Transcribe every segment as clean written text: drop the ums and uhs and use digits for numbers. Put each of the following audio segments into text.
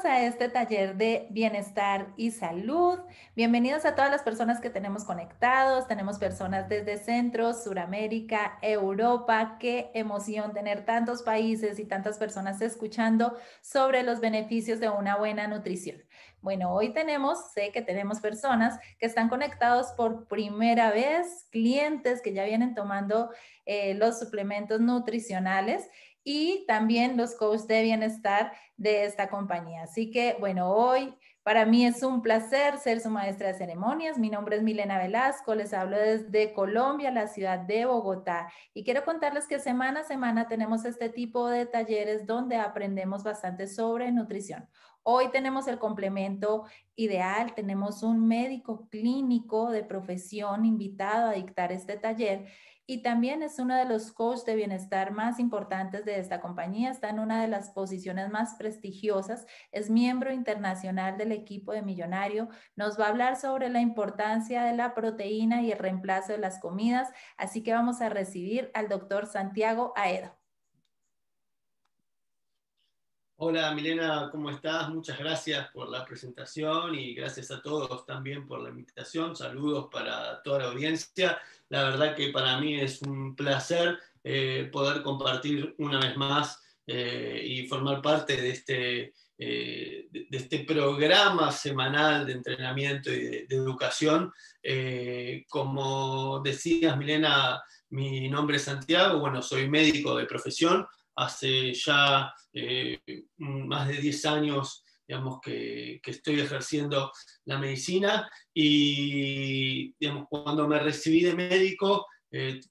A este taller de bienestar y salud. Bienvenidos a todas las personas que tenemos conectados. Tenemos personas desde Centro, Suramérica, Europa. Qué emoción tener tantos países y tantas personas escuchando sobre los beneficios de una buena nutrición. Bueno, hoy sé que tenemos personas que están conectados por primera vez, clientes que ya vienen tomando los suplementos nutricionales y también los coaches de bienestar de esta compañía. Así que, bueno, hoy para mí es un placer ser su maestra de ceremonias. Mi nombre es Milena Velasco, les hablo desde Colombia, la ciudad de Bogotá. Y quiero contarles que semana a semana tenemos este tipo de talleres donde aprendemos bastante sobre nutrición. Hoy tenemos el complemento ideal, tenemos un médico clínico de profesión invitado a dictar este taller y también es uno de los coaches de bienestar más importantes de esta compañía. Está en una de las posiciones más prestigiosas. Es miembro internacional del equipo de Millonario. Nos va a hablar sobre la importancia de la proteína y el reemplazo de las comidas. Así que vamos a recibir al doctor Santiago Aedo. Hola Milena, ¿cómo estás? Muchas gracias por la presentación y gracias a todos también por la invitación. Saludos para toda la audiencia. La verdad que para mí es un placer poder compartir una vez más y formar parte de este programa semanal de entrenamiento y de educación. Como decías, Milena, mi nombre es Santiago, bueno, soy médico de profesión. Hace ya más de 10 años, digamos, que estoy ejerciendo la medicina y, digamos, cuando me recibí de médico,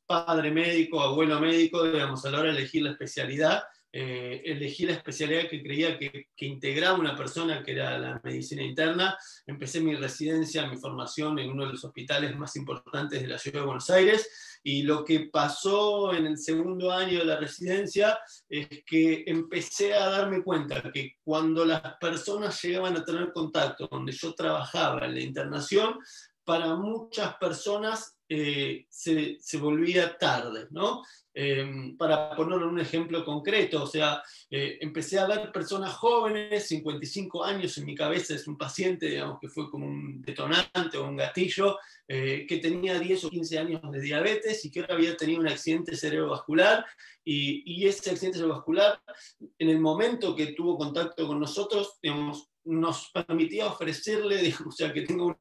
padre médico, abuelo médico, digamos, a la hora de elegir la especialidad, elegí la especialidad que creía que integraba una persona, que era la medicina interna. Empecé mi residencia, mi formación en uno de los hospitales más importantes de la ciudad de Buenos Aires, y lo que pasó en el segundo año de la residencia es que empecé a darme cuenta que cuando las personas llegaban a tener contacto donde yo trabajaba en la internación, para muchas personas se volvía tarde, ¿no? Para ponerlo en un ejemplo concreto, o sea, empecé a ver personas jóvenes, 55 años en mi cabeza, es un paciente, digamos, que fue como un detonante o un gatillo, que tenía 10 o 15 años de diabetes y que ahora había tenido un accidente cerebrovascular, y ese accidente cerebrovascular, en el momento que tuvo contacto con nosotros, digamos, nos permitía ofrecerle, digamos, o sea, que tenga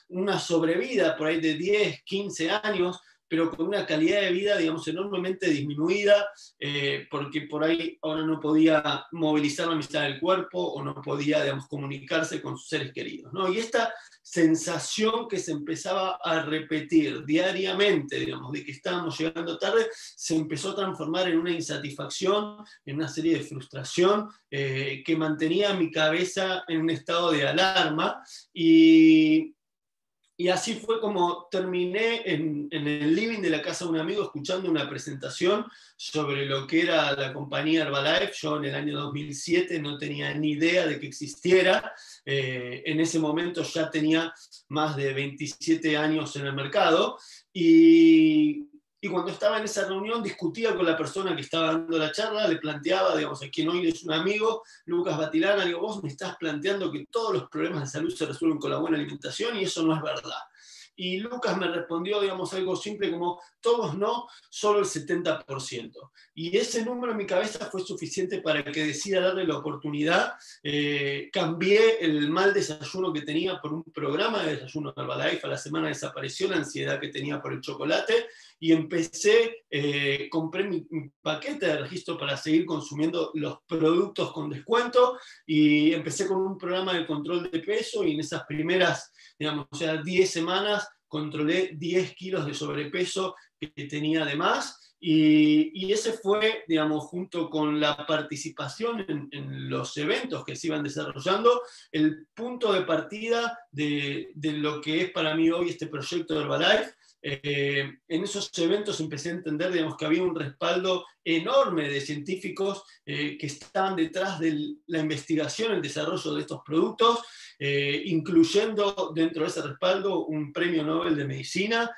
una sobrevida por ahí de 10, 15 años, pero con una calidad de vida, digamos, enormemente disminuida, porque por ahí ahora no podía movilizar la mitad del cuerpo o no podía, digamos, comunicarse con sus seres queridos, ¿no? Y esta sensación que se empezaba a repetir diariamente, digamos, de que estábamos llegando tarde, se empezó a transformar en una insatisfacción, en una serie de frustración, que mantenía mi cabeza en un estado de alarma. Y así fue como terminé en el living de la casa de un amigo escuchando una presentación sobre lo que era la compañía Herbalife. Yo en el año 2007 no tenía ni idea de que existiera. En ese momento ya tenía más de 27 años en el mercado, y cuando estaba en esa reunión discutía con la persona que estaba dando la charla, le planteaba, digamos, a quien hoy es un amigo, Lucas Batilana, digo, vos me estás planteando que todos los problemas de salud se resuelven con la buena alimentación y eso no es verdad. Y Lucas me respondió, digamos, algo simple como, todos no, solo el 70%. Y ese número en mi cabeza fue suficiente para que decida darle la oportunidad. Cambié el mal desayuno que tenía por un programa de desayuno de Herbalife. A la semana desapareció la ansiedad que tenía por el chocolate y empecé, compré mi paquete de registro para seguir consumiendo los productos con descuento, y empecé con un programa de control de peso, y en esas primeras, digamos, o sea, 10 semanas controlé 10 kilos de sobrepeso que tenía de más. Y ese fue, digamos, junto con la participación en los eventos que se iban desarrollando, el punto de partida de lo que es para mí hoy este proyecto de Herbalife. En esos eventos empecé a entender, digamos, que había un respaldo enorme de científicos que estaban detrás de la investigación, el desarrollo de estos productos, incluyendo dentro de ese respaldo un premio Nobel de Medicina.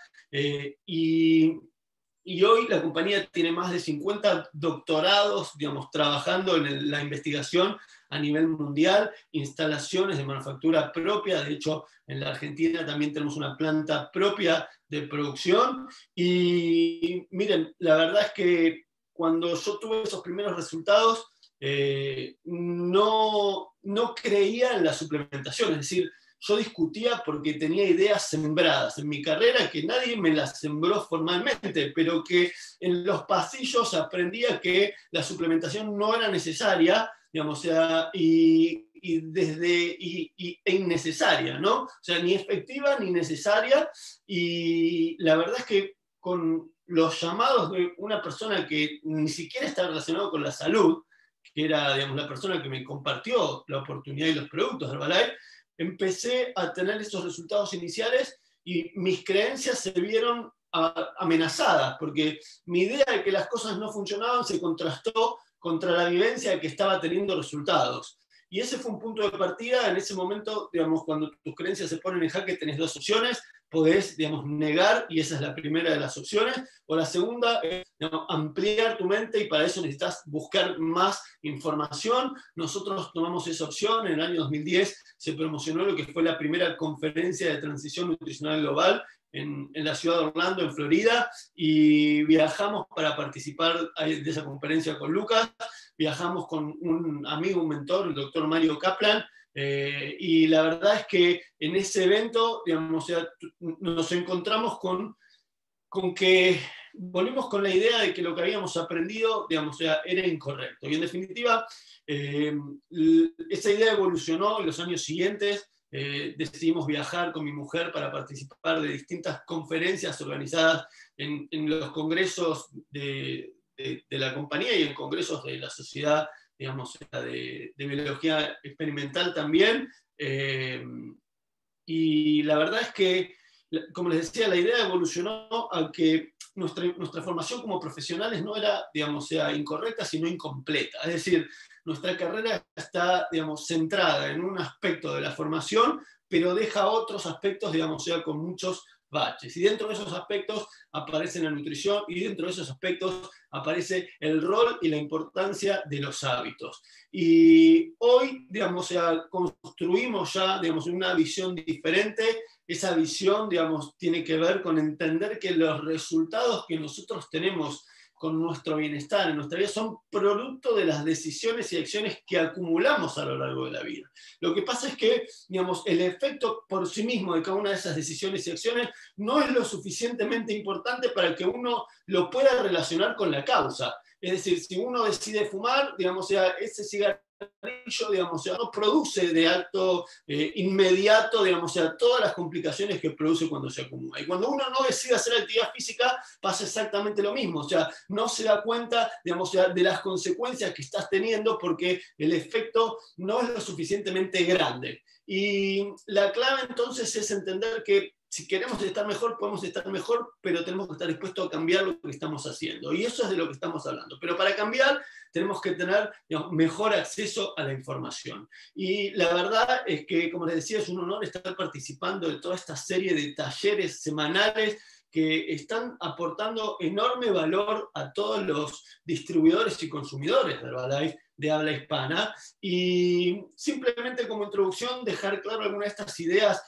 Y hoy la compañía tiene más de 50 doctorados, digamos, trabajando en la investigación a nivel mundial, instalaciones de manufactura propia. De hecho, en la Argentina también tenemos una planta propia de producción. Y miren, la verdad es que cuando yo tuve esos primeros resultados, no creía en la suplementación. Es decir, yo discutía porque tenía ideas sembradas en mi carrera que nadie me las sembró formalmente, pero que en los pasillos aprendía que la suplementación no era necesaria, digamos, o sea, e innecesaria, ¿no? O sea, ni efectiva ni necesaria. Y la verdad es que con los llamados de una persona que ni siquiera está relacionado con la salud, que era, digamos, la persona que me compartió la oportunidad y los productos de Herbalife, empecé a tener esos resultados iniciales y mis creencias se vieron amenazadas, porque mi idea de que las cosas no funcionaban se contrastó contra la vivencia de que estaba teniendo resultados. Y ese fue un punto de partida. En ese momento, digamos, cuando tus creencias se ponen en jaque, tenés dos opciones. Podés, digamos, negar, y esa es la primera de las opciones, o la segunda es, digamos, ampliar tu mente, y para eso necesitas buscar más información. Nosotros tomamos esa opción. En el año 2010 se promocionó lo que fue la primera conferencia de transición nutricional global en la ciudad de Orlando, en Florida, y viajamos para participar de esa conferencia con Lucas. Viajamos con un amigo, un mentor, el doctor Mario Kaplan, y la verdad es que en ese evento, digamos, o sea, nos encontramos con que volvimos con la idea de que lo que habíamos aprendido, digamos, o sea, era incorrecto. Y en definitiva, esa idea evolucionó en los años siguientes. Decidimos viajar con mi mujer para participar de distintas conferencias organizadas en los congresos de la compañía y en congresos de la sociedad, digamos, de biología experimental también. Y la verdad es que, como les decía, la idea evolucionó a que nuestra formación como profesionales no era, digamos, sea incorrecta, sino incompleta. Es decir, nuestra carrera está, digamos, centrada en un aspecto de la formación, pero deja otros aspectos, digamos, sea con muchos baches. Y dentro de esos aspectos aparece la nutrición, y dentro de esos aspectos aparece el rol y la importancia de los hábitos. Y hoy, digamos, construimos ya, digamos, una visión diferente. Esa visión, digamos, tiene que ver con entender que los resultados que nosotros tenemos con nuestro bienestar en nuestra vida son producto de las decisiones y acciones que acumulamos a lo largo de la vida. Lo que pasa es que, digamos, el efecto por sí mismo de cada una de esas decisiones y acciones no es lo suficientemente importante para que uno lo pueda relacionar con la causa. Es decir, si uno decide fumar, digamos, ese cigarrillo, digamos, no produce de acto inmediato, digamos, todas las complicaciones que produce cuando se acumula. Y cuando uno no decide hacer actividad física, pasa exactamente lo mismo. O sea, no se da cuenta, digamos, de las consecuencias que estás teniendo, porque el efecto no es lo suficientemente grande. Y la clave entonces es entender que si queremos estar mejor, podemos estar mejor, pero tenemos que estar dispuestos a cambiar lo que estamos haciendo. Y eso es de lo que estamos hablando. Pero para cambiar, tenemos que tener, digamos, mejor acceso a la información. Y la verdad es que, como les decía, es un honor estar participando de toda esta serie de talleres semanales que están aportando enorme valor a todos los distribuidores y consumidores de Herbalife de habla hispana. Y simplemente como introducción, dejar claro algunas de estas ideas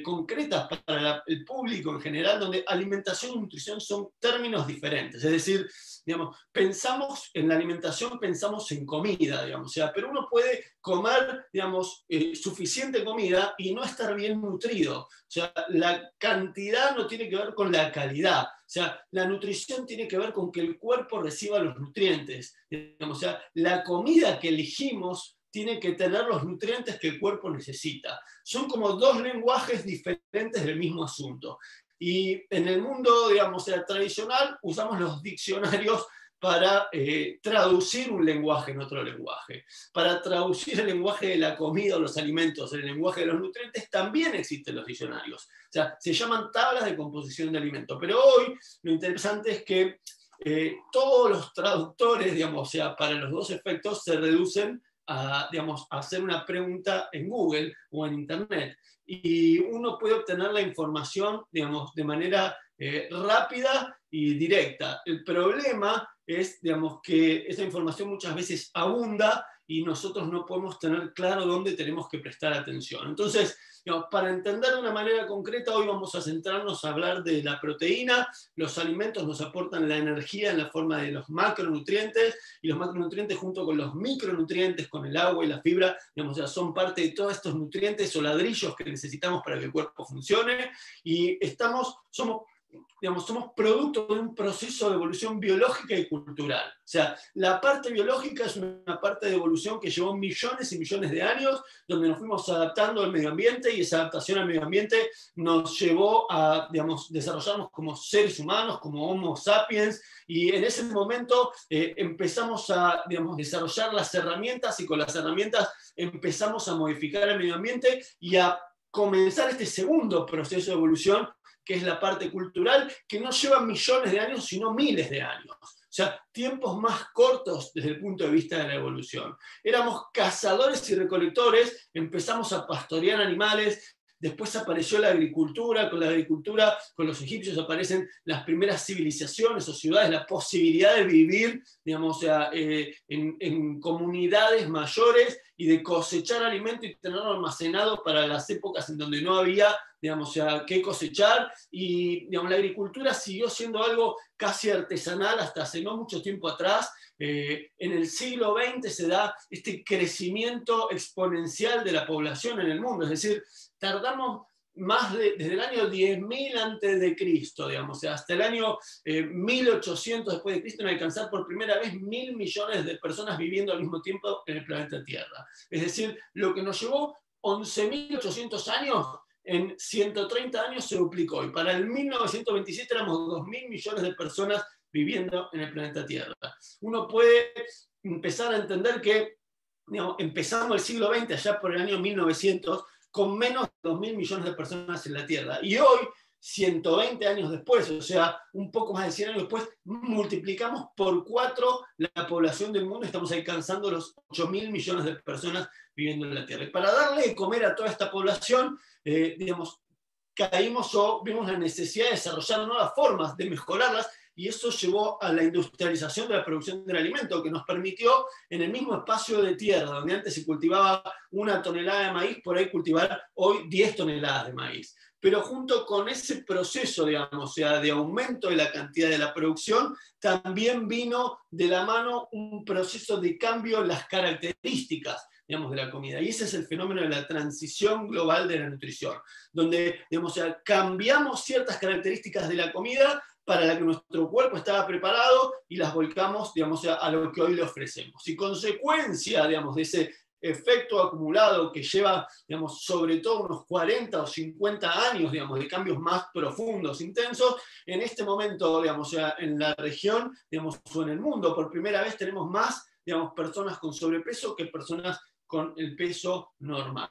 concretas para el público en general, donde alimentación y nutrición son términos diferentes. Es decir, digamos, pensamos en la alimentación, pensamos en comida, digamos, pero uno puede comer, digamos, suficiente comida y no estar bien nutrido. O sea, la cantidad no tiene que ver con la calidad. O sea, la nutrición tiene que ver con que el cuerpo reciba los nutrientes. Digamos, o sea, la comida que elegimos tiene que tener los nutrientes que el cuerpo necesita. Son como dos lenguajes diferentes del mismo asunto. Y en el mundo, digamos, tradicional, usamos los diccionarios para traducir un lenguaje en otro lenguaje. Para traducir el lenguaje de la comida o los alimentos en el lenguaje de los nutrientes, también existen los diccionarios. O sea, se llaman tablas de composición de alimentos. Pero hoy lo interesante es que todos los traductores, digamos, para los dos efectos, se reducen digamos, a hacer una pregunta en Google o en Internet. Y uno puede obtener la información, digamos, de manera rápida y directa. El problema es, digamos, que esa información muchas veces abunda y nosotros no podemos tener claro dónde tenemos que prestar atención. Entonces, digamos, para entender de una manera concreta, hoy vamos a centrarnos a hablar de la proteína. Los alimentos nos aportan la energía en la forma de los macronutrientes, y los macronutrientes junto con los micronutrientes, con el agua y la fibra, digamos, ya son parte de todos estos nutrientes o ladrillos que necesitamos para que el cuerpo funcione, y somos producto de un proceso de evolución biológica y cultural. O sea, la parte biológica es una parte de evolución que llevó millones y millones de años, donde nos fuimos adaptando al medio ambiente, y esa adaptación al medio ambiente nos llevó a, digamos, desarrollarnos como seres humanos, como Homo sapiens, y en ese momento empezamos a, digamos, desarrollar las herramientas, y con las herramientas empezamos a modificar el medio ambiente y a comenzar este segundo proceso de evolución, que es la parte cultural, que no lleva millones de años, sino miles de años. O sea, tiempos más cortos desde el punto de vista de la evolución. Éramos cazadores y recolectores, empezamos a pastorear animales, después apareció la agricultura, con los egipcios aparecen las primeras civilizaciones o ciudades, la posibilidad de vivir, digamos, o sea, en comunidades mayores y de cosechar alimento y tenerlo almacenado para las épocas en donde no había, digamos, o sea, qué cosechar, y digamos, la agricultura siguió siendo algo casi artesanal hasta hace no mucho tiempo atrás. En el siglo XX se da este crecimiento exponencial de la población en el mundo, es decir, tardamos desde el año 10.000 antes de Cristo, digamos, o sea, hasta el año 1800 después de Cristo, en alcanzar por primera vez 1.000 millones de personas viviendo al mismo tiempo en el planeta Tierra. Es decir, lo que nos llevó 11.800 años, en 130 años se duplicó, y para el 1927 éramos 2.000 millones de personas viviendo en el planeta Tierra. Uno puede empezar a entender que, digamos, empezamos el siglo XX allá por el año 1900 con menos de 2.000 millones de personas en la Tierra, y hoy, 120 años después, o sea, un poco más de 100 años después, multiplicamos por 4 la población del mundo, estamos alcanzando los 8.000 millones de personas viviendo en la Tierra. Y para darle de comer a toda esta población, digamos, caímos o vimos la necesidad de desarrollar nuevas formas de mejorarlas, y eso llevó a la industrialización de la producción del alimento, que nos permitió, en el mismo espacio de tierra donde antes se cultivaba 1 tonelada de maíz, por ahí cultivar hoy 10 toneladas de maíz. Pero junto con ese proceso, digamos, o sea, de aumento de la cantidad de la producción, también vino de la mano un proceso de cambio en las características, digamos, de la comida. Y ese es el fenómeno de la transición global de la nutrición, donde, digamos, o sea, cambiamos ciertas características de la comida para la que nuestro cuerpo estaba preparado, y las volcamos, digamos, a lo que hoy le ofrecemos. Y consecuencia, digamos, de ese efecto acumulado que lleva, digamos, sobre todo unos 40 o 50 años, digamos, de cambios más profundos, intensos, en este momento, digamos, en la región, digamos, o en el mundo, por primera vez tenemos más, digamos, personas con sobrepeso que personas con el peso normal.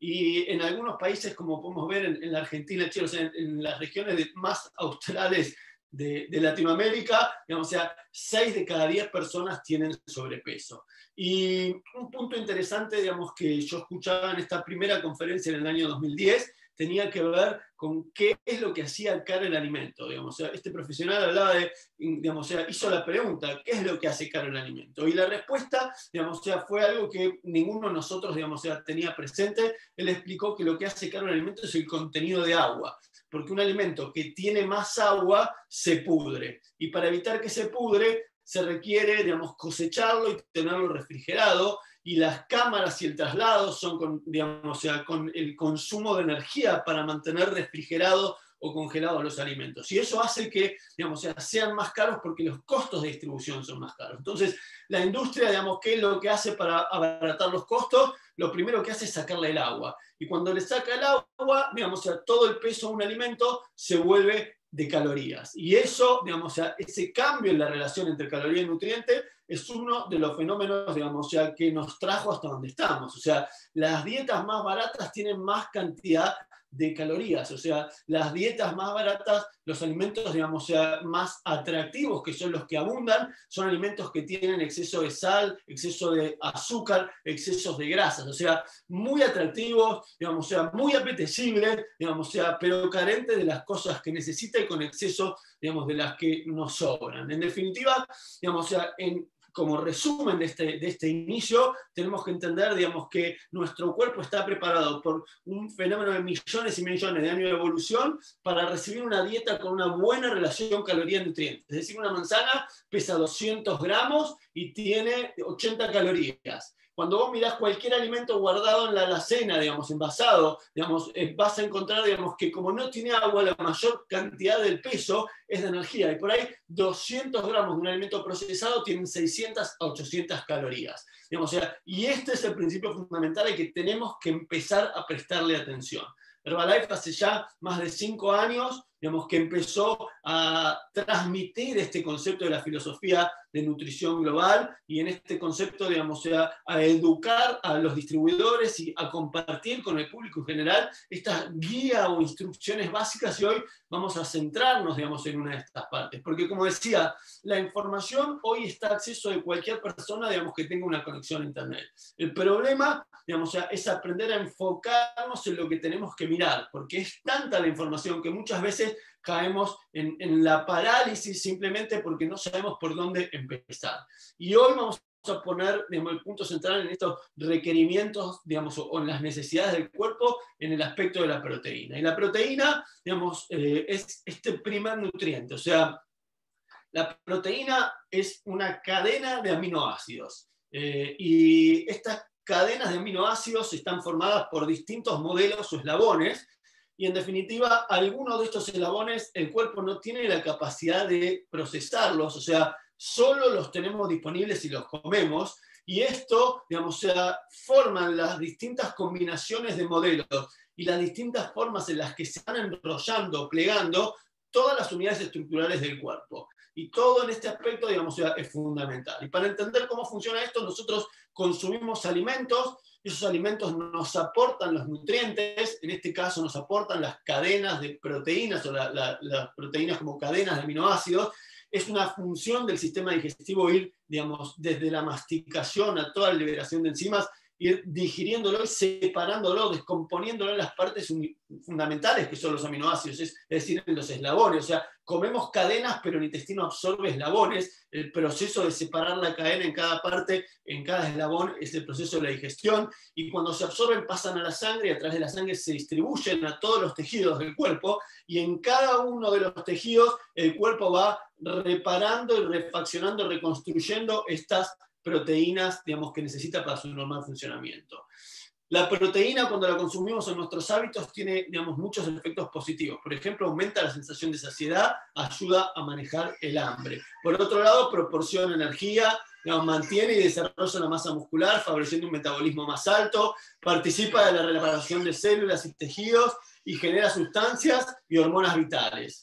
Y en algunos países, como podemos ver en la Argentina, Chile, o sea, en las regiones más australes de Latinoamérica, digamos, o sea, 6 de cada 10 personas tienen sobrepeso. Y un punto interesante, digamos, que yo escuchaba en esta primera conferencia en el año 2010, tenía que ver con qué es lo que hacía caro el alimento. Digamos, o sea, este profesional hablaba de, digamos, o sea, hizo la pregunta, ¿qué es lo que hace caro el alimento? Y la respuesta, digamos, o sea, fue algo que ninguno de nosotros, digamos, o sea, tenía presente. Él explicó que lo que hace caro el alimento es el contenido de agua, porque un alimento que tiene más agua se pudre, y para evitar que se pudre se requiere, digamos, cosecharlo y tenerlo refrigerado, y las cámaras y el traslado son con, digamos, o sea, con el consumo de energía para mantener refrigerado o congelados los alimentos. Y eso hace que, digamos, o sea, sean más caros porque los costos de distribución son más caros. Entonces, la industria, digamos, ¿qué es lo que hace para abaratar los costos? Lo primero que hace es sacarle el agua. Y cuando le saca el agua, digamos, o sea, todo el peso de un alimento se vuelve de calorías. Y eso, digamos, o sea, ese cambio en la relación entre caloría y nutriente es uno de los fenómenos, digamos, o sea, que nos trajo hasta donde estamos. O sea, las dietas más baratas tienen más cantidad de calorías, o sea, las dietas más baratas, los alimentos, digamos, o sea, más atractivos, que son los que abundan, son alimentos que tienen exceso de sal, exceso de azúcar, excesos de grasas, o sea, muy atractivos, digamos, o sea, muy apetecibles, digamos, o sea, pero carentes de las cosas que necesita y con exceso, digamos, de las que nos sobran. En definitiva, digamos, o sea, como resumen de este inicio, tenemos que entender, digamos, que nuestro cuerpo está preparado por un fenómeno de millones y millones de años de evolución para recibir una dieta con una buena relación caloría-nutrientes. Es decir, una manzana pesa 200 gramos y tiene 80 calorías. Cuando vos mirás cualquier alimento guardado en la alacena, digamos, envasado, digamos, vas a encontrar, digamos, que como no tiene agua, la mayor cantidad del peso es de energía. Y por ahí 200 gramos de un alimento procesado tienen 600 a 800 calorías. Digamos, o sea, y este es el principio fundamental al que tenemos que empezar a prestarle atención. Herbalife hace ya más de 5 años, digamos, que empezó a transmitir este concepto de la filosofía de nutrición global y en este concepto, digamos, a educar a los distribuidores y a compartir con el público en general estas guías o instrucciones básicas, y hoy vamos a centrarnos, digamos, en una de estas partes. Porque, como decía, la información hoy está a acceso de cualquier persona, digamos, que tenga una conexión a Internet. El problema, digamos, es aprender a enfocarnos en lo que tenemos que mirar, porque es tanta la información que muchas veces caemos en la parálisis simplemente porque no sabemos por dónde empezar. Y hoy vamos a poner, digamos, el punto central en estos requerimientos, digamos, o en las necesidades del cuerpo en el aspecto de la proteína. Y la proteína, digamos, es este primer nutriente. O sea, la proteína es una cadena de aminoácidos. Y estas cadenas de aminoácidos están formadas por distintos modelos o eslabones. Y en definitiva, algunos de estos eslabones el cuerpo no tiene la capacidad de procesarlos, o sea, solo los tenemos disponibles si los comemos, y esto, digamos, forman las distintas combinaciones de modelos y las distintas formas en las que se van enrollando, plegando todas las unidades estructurales del cuerpo. Y todo en este aspecto, digamos, es fundamental. Y para entender cómo funciona esto, nosotros consumimos alimentos. Esos alimentos nos aportan los nutrientes, en este caso nos aportan las cadenas de proteínas o las proteínas como cadenas de aminoácidos. Es una función del sistema digestivo ir, digamos, desde la masticación a toda la liberación de enzimas, ir digiriéndolo y separándolo, descomponiéndolo en las partes fundamentales que son los aminoácidos, es decir, en los eslabones. O sea, comemos cadenas, pero el intestino absorbe eslabones. El proceso de separar la cadena en cada parte, en cada eslabón, es el proceso de la digestión. Y cuando se absorben, pasan a la sangre y a través de la sangre se distribuyen a todos los tejidos del cuerpo. Y en cada uno de los tejidos, el cuerpo va reparando y refaccionando, reconstruyendo estas proteínas, digamos, que necesita para su normal funcionamiento. La proteína, cuando la consumimos en nuestros hábitos, tiene, digamos, muchos efectos positivos. Por ejemplo, aumenta la sensación de saciedad, ayuda a manejar el hambre. Por otro lado, proporciona energía, digamos, mantiene y desarrolla la masa muscular, favoreciendo un metabolismo más alto, participa de la reparación de células y tejidos y genera sustancias y hormonas vitales.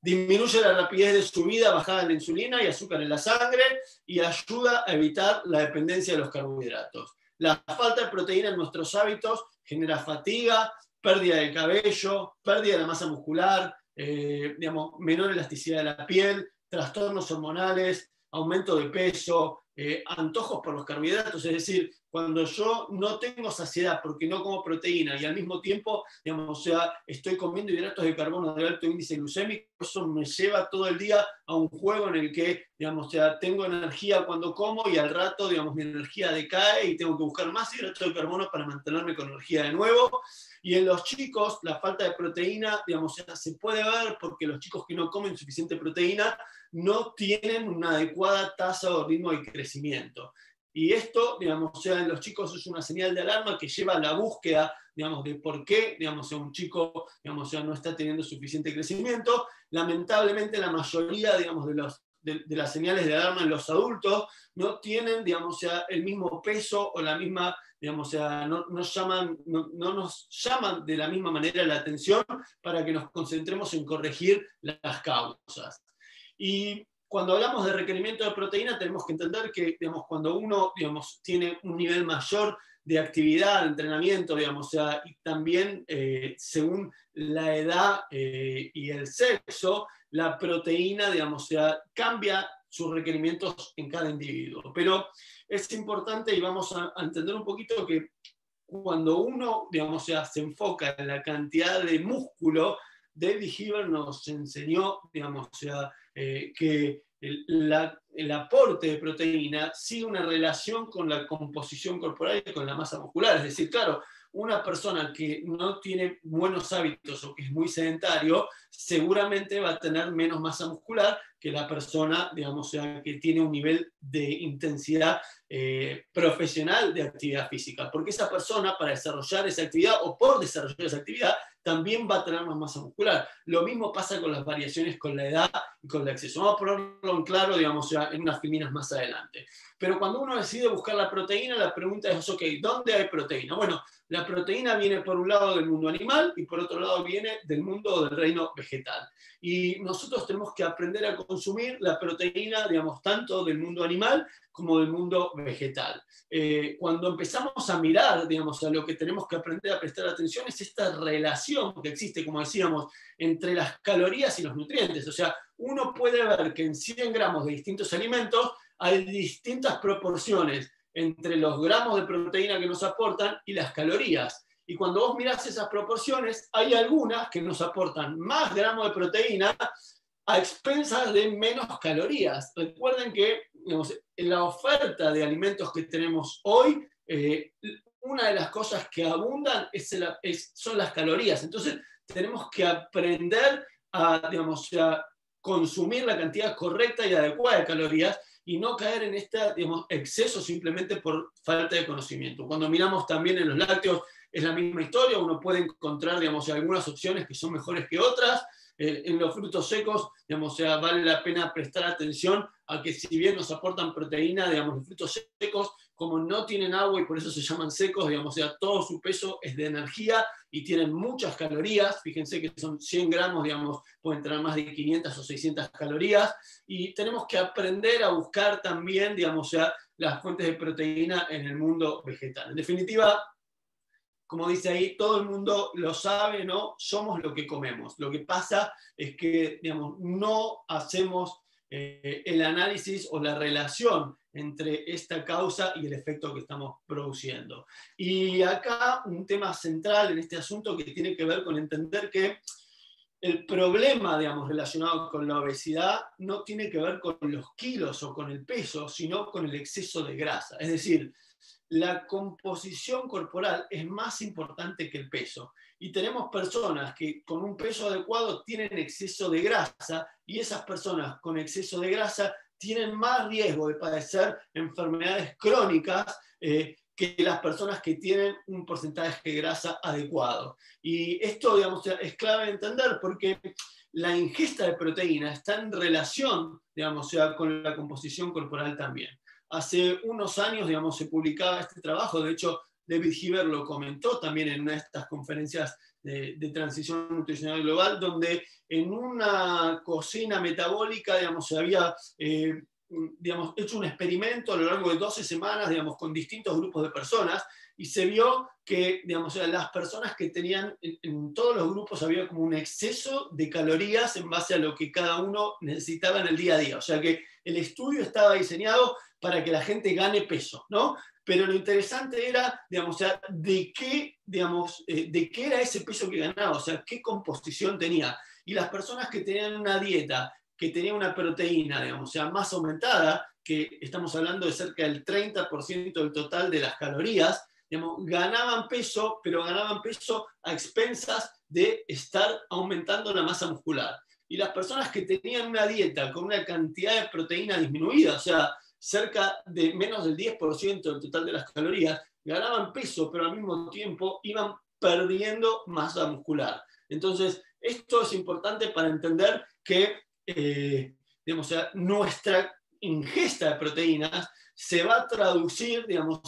Disminuye la rapidez de subida, bajada de la insulina y azúcar en la sangre y ayuda a evitar la dependencia de los carbohidratos. La falta de proteína en nuestros hábitos genera fatiga, pérdida de cabello, pérdida de la masa muscular, digamos, menor elasticidad de la piel, trastornos hormonales, aumento de peso, antojos por los carbohidratos. Es decir, cuando yo no tengo saciedad porque no como proteína y al mismo tiempo, digamos, o sea, estoy comiendo hidratos de carbono de alto índice glucémico, eso me lleva todo el día a un juego en el que, digamos, o sea, tengo energía cuando como y al rato, digamos, mi energía decae y tengo que buscar más hidratos de carbono para mantenerme con energía de nuevo. Y en los chicos, la falta de proteína, digamos, se puede ver porque los chicos que no comen suficiente proteína no tienen una adecuada tasa o ritmo de crecimiento. Y esto, digamos, o sea, en los chicos es una señal de alarma que lleva a la búsqueda, digamos, de por qué, digamos, un chico, digamos, o sea, no está teniendo suficiente crecimiento. Lamentablemente, la mayoría, digamos, de las señales de alarma en los adultos no tienen, digamos, o sea, el mismo peso o la misma, digamos, o sea, no nos llaman de la misma manera la atención para que nos concentremos en corregir las causas. Y cuando hablamos de requerimiento de proteína, tenemos que entender que, digamos, cuando uno, digamos, tiene un nivel mayor de actividad, de entrenamiento, digamos, o sea, y también según la edad y el sexo, la proteína, digamos, o sea, cambia sus requerimientos en cada individuo. Pero es importante y vamos a entender un poquito que cuando uno, digamos, o sea, se enfoca en la cantidad de músculo, David Heber nos enseñó, digamos, o sea, que el aporte de proteína sigue una relación con la composición corporal y con la masa muscular. Es decir, claro, una persona que no tiene buenos hábitos o que es muy sedentario, seguramente va a tener menos masa muscular que la persona, digamos, que tiene un nivel de intensidad profesional de actividad física. Porque esa persona, para desarrollar esa actividad o por desarrollar esa actividad, también va a tener más masa muscular. Lo mismo pasa con las variaciones con la edad y con el acceso. Vamos a ponerlo en claro, digamos, en unas filinas más adelante. Pero cuando uno decide buscar la proteína, la pregunta es, ok, ¿dónde hay proteína? Bueno, la proteína viene por un lado del mundo animal y por otro lado viene del mundo del reino vegetal. Y nosotros tenemos que aprender a consumir la proteína, digamos, tanto del mundo animal como del mundo vegetal. Cuando empezamos a mirar, digamos, a lo que tenemos que aprender a prestar atención es esta relación que existe, como decíamos, entre las calorías y los nutrientes. O sea, uno puede ver que en 100 gramos de distintos alimentos hay distintas proporciones entre los gramos de proteína que nos aportan y las calorías. Y cuando vos mirás esas proporciones, hay algunas que nos aportan más gramos de proteína a expensas de menos calorías. Recuerden que, digamos, en la oferta de alimentos que tenemos hoy, una de las cosas que abundan son las calorías. Entonces, tenemos que aprender a, digamos, a consumir la cantidad correcta y adecuada de calorías y no caer en este, digamos, exceso simplemente por falta de conocimiento. Cuando miramos también en los lácteos, es la misma historia, uno puede encontrar, digamos, algunas opciones que son mejores que otras. En los frutos secos, digamos, vale la pena prestar atención a que si bien nos aportan proteína, digamos, los frutos secos, como no tienen agua y por eso se llaman secos, digamos, todo su peso es de energía y tienen muchas calorías. Fíjense que son 100 gramos, digamos, pueden tener más de 500 o 600 calorías, y tenemos que aprender a buscar también, digamos, las fuentes de proteína en el mundo vegetal. En definitiva, como dice ahí, todo el mundo lo sabe, ¿no? Somos lo que comemos. Lo que pasa es que, digamos, no hacemos el análisis o la relación entre esta causa y el efecto que estamos produciendo. Y acá un tema central en este asunto que tiene que ver con entender que el problema, digamos, relacionado con la obesidad no tiene que ver con los kilos o con el peso, sino con el exceso de grasa. Es decir, la composición corporal es más importante que el peso. Y tenemos personas que con un peso adecuado tienen exceso de grasa, y esas personas con exceso de grasa tienen más riesgo de padecer enfermedades crónicas que las personas que tienen un porcentaje de grasa adecuado. Y esto, digamos, es clave de entender porque la ingesta de proteína está en relación, digamos, con la composición corporal también. Hace unos años, digamos, se publicaba este trabajo, de hecho, David Heber lo comentó también en una de estas conferencias de transición nutricional global, donde en una cocina metabólica, digamos, se había digamos, hecho un experimento a lo largo de 12 semanas, digamos, con distintos grupos de personas, y se vio que, digamos, las personas que tenían, en todos los grupos había como un exceso de calorías en base a lo que cada uno necesitaba en el día a día. O sea que el estudio estaba diseñado para que la gente gane peso, ¿no? Pero lo interesante era, digamos, de qué era ese peso que ganaba, o sea, qué composición tenía. Y las personas que tenían una dieta que tenía una proteína, digamos, más aumentada, que estamos hablando de cerca del 30% del total de las calorías, digamos, ganaban peso, pero ganaban peso a expensas de estar aumentando la masa muscular. Y las personas que tenían una dieta con una cantidad de proteína disminuida, o sea, cerca de menos del 10% del total de las calorías, ganaban peso, pero al mismo tiempo iban perdiendo masa muscular. Entonces, esto es importante para entender que digamos, nuestra ingesta de proteínas se va a traducir, digamos,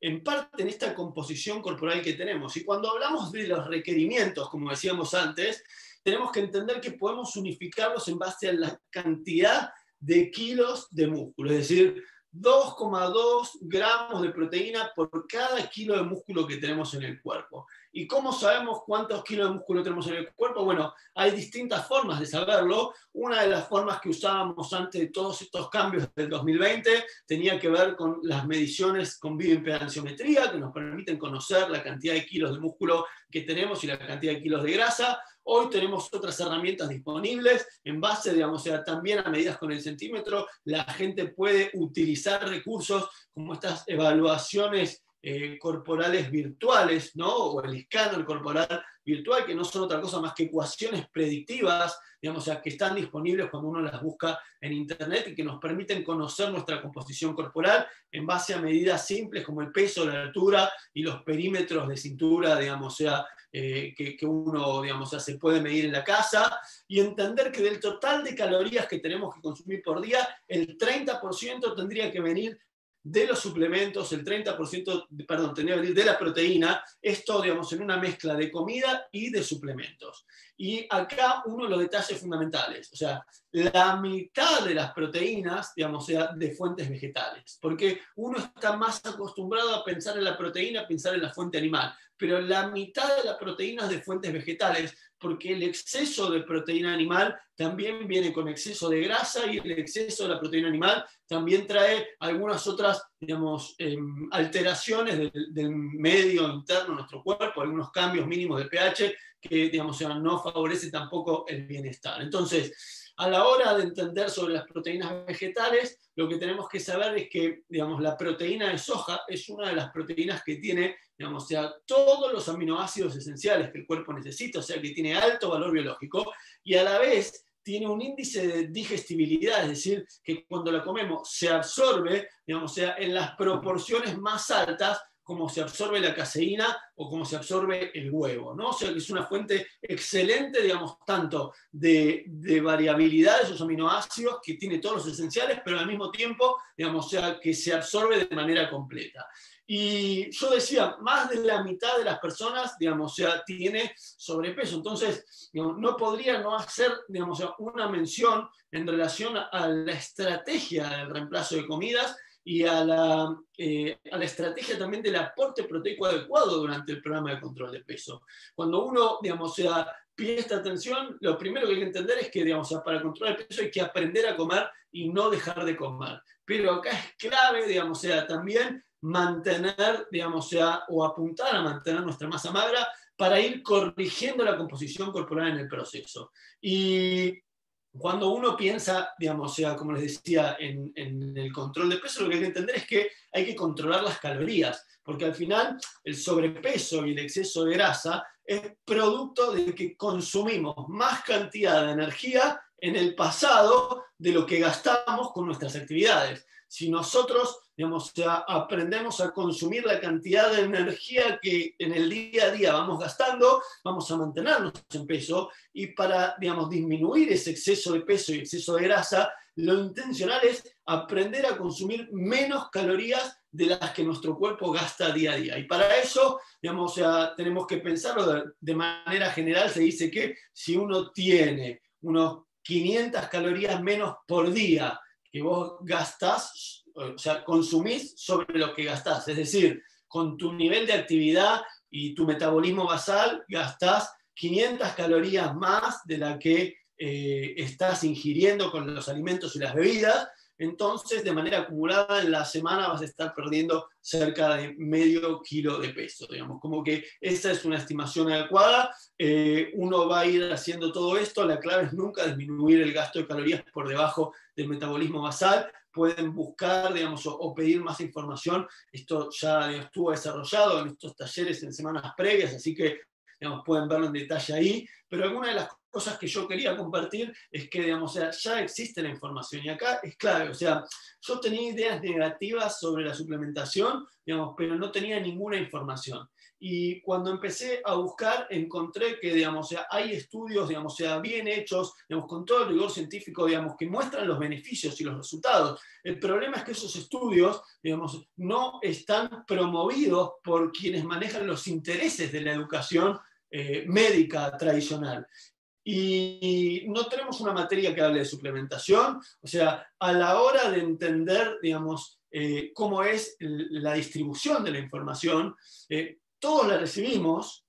en parte en esta composición corporal que tenemos. Y cuando hablamos de los requerimientos, como decíamos antes, tenemos que entender que podemos unificarlos en base a la cantidad de kilos de músculo, es decir, 2,2 gramos de proteína por cada kilo de músculo que tenemos en el cuerpo. ¿Y cómo sabemos cuántos kilos de músculo tenemos en el cuerpo? Bueno, hay distintas formas de saberlo. Una de las formas que usábamos antes de todos estos cambios del 2020 tenía que ver con las mediciones con bioimpedanciometría, que nos permiten conocer la cantidad de kilos de músculo que tenemos y la cantidad de kilos de grasa. Hoy tenemos otras herramientas disponibles en base, digamos, también a medidas con el centímetro. La gente puede utilizar recursos como estas evaluaciones corporales virtuales, ¿no? O el escáner corporal virtual, que no son otra cosa más que ecuaciones predictivas, digamos, que están disponibles cuando uno las busca en Internet y que nos permiten conocer nuestra composición corporal en base a medidas simples como el peso, la altura y los perímetros de cintura, digamos, que uno, digamos, se puede medir en la casa, y entender que del total de calorías que tenemos que consumir por día, el 30% tendría que venir de los suplementos, el 30%, perdón, tendría que venir de la proteína, esto, digamos, en una mezcla de comida y de suplementos. Y acá uno de los detalles fundamentales, o sea, la mitad de las proteínas, digamos, de fuentes vegetales, porque uno está más acostumbrado a pensar en la proteína, a pensar en la fuente animal, pero la mitad de las proteínas de fuentes vegetales, porque el exceso de proteína animal también viene con exceso de grasa y el exceso de la proteína animal también trae algunas otras, digamos, alteraciones del medio interno de nuestro cuerpo, algunos cambios mínimos de pH que, digamos, no favorece tampoco el bienestar. Entonces, a la hora de entender sobre las proteínas vegetales, lo que tenemos que saber es que, digamos, la proteína de soja es una de las proteínas que tiene, digamos, todos los aminoácidos esenciales que el cuerpo necesita, o sea, que tiene alto valor biológico, y a la vez tiene un índice de digestibilidad, es decir, que cuando la comemos se absorbe, digamos, en las proporciones más altas, como se absorbe la caseína o como se absorbe el huevo, ¿no? O sea, que es una fuente excelente, digamos, tanto de variabilidad de esos aminoácidos, que tiene todos los esenciales, pero al mismo tiempo, digamos, que se absorbe de manera completa. Y yo decía, más de la mitad de las personas, digamos, tiene sobrepeso. Entonces, digamos, no podría no hacer, digamos, una mención en relación a la estrategia del reemplazo de comidas y a la estrategia también del aporte proteico adecuado durante el programa de control de peso. Cuando uno, digamos, presta atención, lo primero que hay que entender es que, digamos, para controlar el peso hay que aprender a comer y no dejar de comer. Pero acá es clave, digamos, también mantener, digamos, o apuntar a mantener nuestra masa magra para ir corrigiendo la composición corporal en el proceso. Y cuando uno piensa, digamos, como les decía, en el control de peso, lo que hay que entender es que hay que controlar las calorías, porque al final el sobrepeso y el exceso de grasa es producto de que consumimos más cantidad de energía en el pasado de lo que gastamos con nuestras actividades. Si nosotros, digamos, aprendemos a consumir la cantidad de energía que en el día a día vamos gastando, vamos a mantenernos en peso, y para, digamos, disminuir ese exceso de peso y exceso de grasa, lo intencional es aprender a consumir menos calorías de las que nuestro cuerpo gasta día a día. Y para eso, digamos, tenemos que pensarlo de manera general. Se dice que si uno tiene unos 500 calorías menos por día que vos gastás, o sea, consumís sobre lo que gastás, es decir, con tu nivel de actividad y tu metabolismo basal gastás 500 calorías más de la que estás ingiriendo con los alimentos y las bebidas. Entonces, de manera acumulada en la semana vas a estar perdiendo cerca de medio kilo de peso, digamos, como que esa es una estimación adecuada. Uno va a ir haciendo todo esto, la clave es nunca disminuir el gasto de calorías por debajo del metabolismo basal. Pueden buscar, digamos, o pedir más información. Esto ya estuvo desarrollado en estos talleres en semanas previas, así que, digamos, pueden verlo en detalle ahí. Pero alguna de las cosas que yo quería compartir es que, digamos, ya existe la información y acá es clave. O sea, yo tenía ideas negativas sobre la suplementación, digamos, pero no tenía ninguna información. Y cuando empecé a buscar, encontré que, digamos, hay estudios, digamos, bien hechos, digamos, con todo el rigor científico, digamos, que muestran los beneficios y los resultados. El problema es que esos estudios, digamos, no están promovidos por quienes manejan los intereses de la educación médica tradicional. Y no tenemos una materia que hable de suplementación. O sea, a la hora de entender, digamos, cómo es la distribución de la información, todos la recibimos,